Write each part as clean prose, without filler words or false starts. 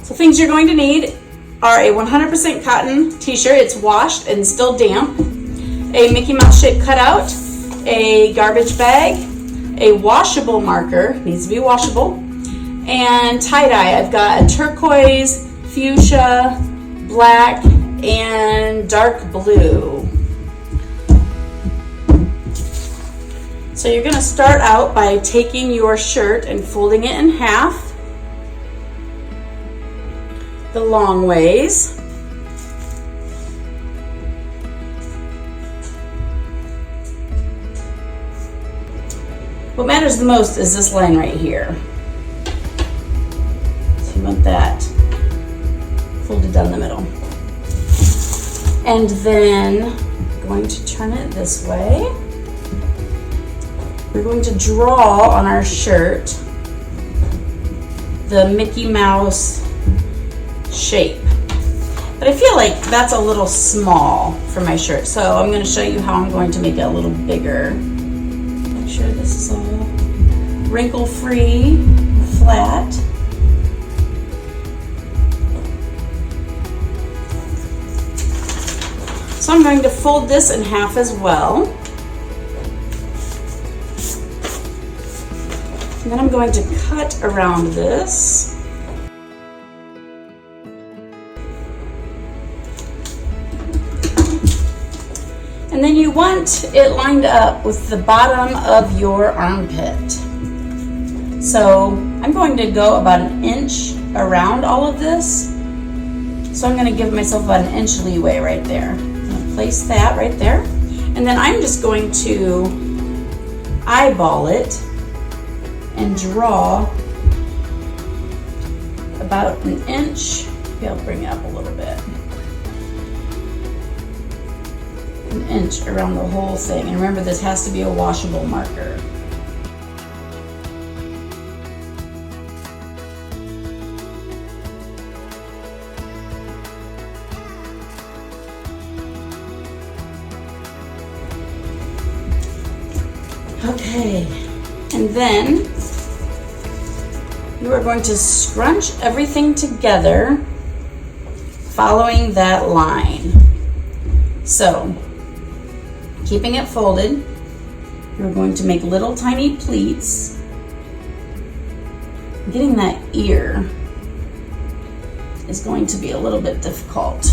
So things you're going to need are a 100% cotton t-shirt. It's washed and still damp. A Mickey Mouse shape cutout. A garbage bag. A washable marker. Needs to be washable. And tie-dye. I've got a turquoise, fuchsia, black, and dark blue. So you're going to start out by taking your shirt and folding it in half the long ways. What matters the most is this line right here. So you want that folded down the middle. And then I'm going to turn it this way. We're going to draw on our shirt the Mickey Mouse shape. But I feel like that's a little small for my shirt, so I'm going to show you how I'm going to make it a little bigger. Make sure this is all wrinkle-free, flat. So I'm going to fold this in half as well. And then I'm going to cut around this. And then you want it lined up with the bottom of your armpit. So I'm going to go about an inch around all of this. So I'm going to give myself about an inch leeway right there. I'm going to place that right there. And then I'm just going to eyeball it and draw about an inch. Maybe I'll bring it up a little bit. An inch around the whole thing. And remember, this has to be a washable marker. Okay, and then you are going to scrunch everything together following that line. So, keeping it folded, you're going to make little tiny pleats. Getting that ear is going to be a little bit difficult.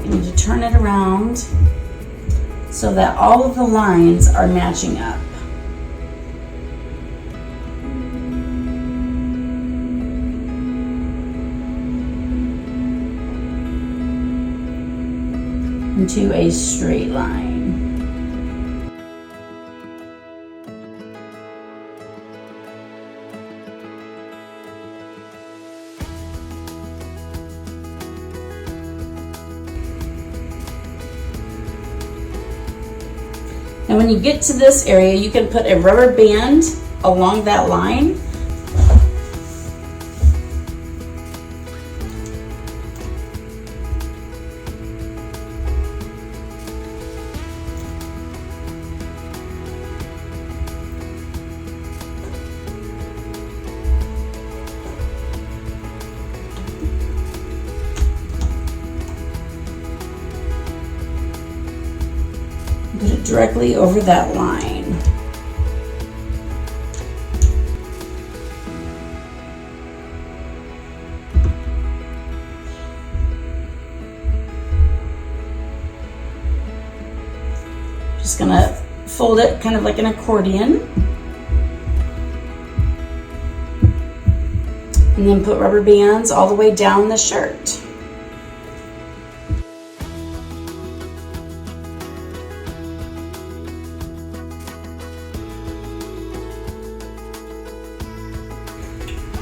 You need to turn it around so that all of the lines are matching up. Into a straight line. And when you get to this area, you can put a rubber band along that line. Put it directly over that line. Just gonna fold it kind of like an accordion. And then put rubber bands all the way down the shirt.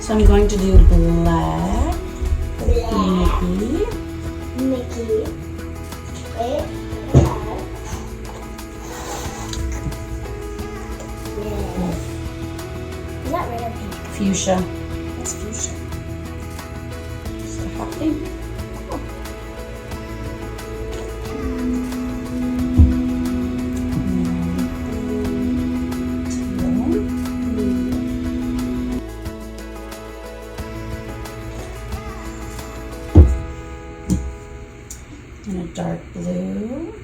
So I'm going to do black, Mickey. Wait. Is that red or pink? Fuchsia. That's fuchsia. Just a hot pink. And a dark blue.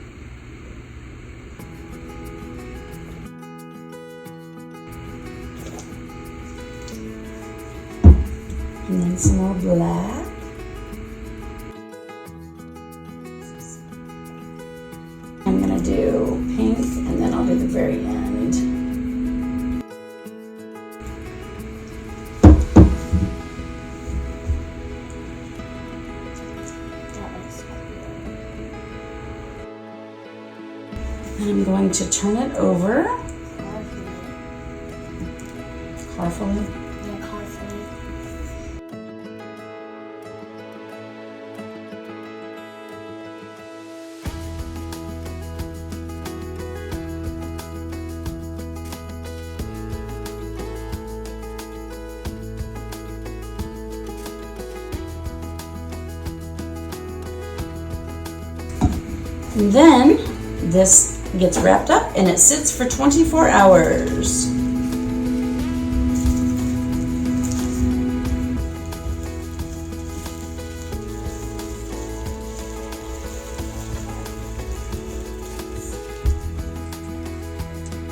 And then some more black. I'm gonna do pink and then I'll do the very end. That looks good. And I'm going to turn it over carefully. Yeah, carefully. And then this gets wrapped up and it sits for 24 hours.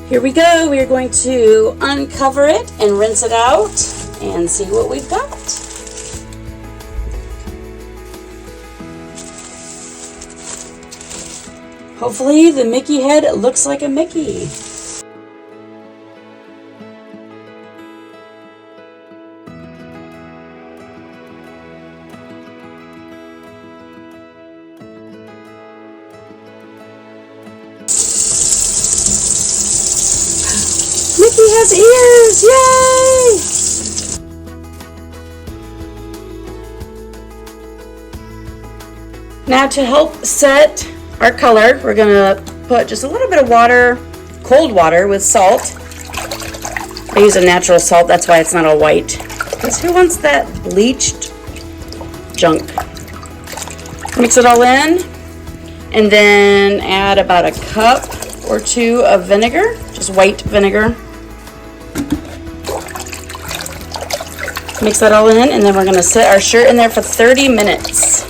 Here we go. We are going to uncover it and rinse it out and see what we've got. Hopefully the Mickey head looks like a Mickey. Mickey has ears! Yay! Now to help set our color, we're gonna put just a little bit of water, cold water with salt. I use a natural salt, that's why it's not all white. Because who wants that bleached junk? Mix it all in, and then add about a cup or two of vinegar, just white vinegar. Mix that all in, and then we're gonna set our shirt in there for 30 minutes.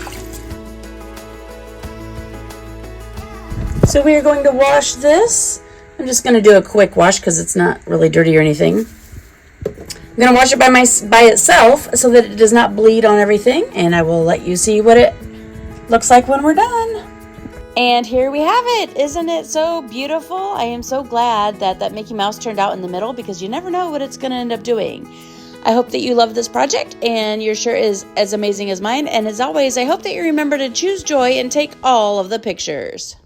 So we are going to wash this. I'm just going to do a quick wash because it's not really dirty or anything. I'm going to wash it by itself so that it does not bleed on everything, and I will let you see what it looks like when we're done. And here we have it. Isn't it so beautiful? I am so glad that that Mickey Mouse turned out in the middle because you never know what it's going to end up doing. I hope that you love this project and your shirt is as amazing as mine. And as always, I hope that you remember to choose joy and take all of the pictures.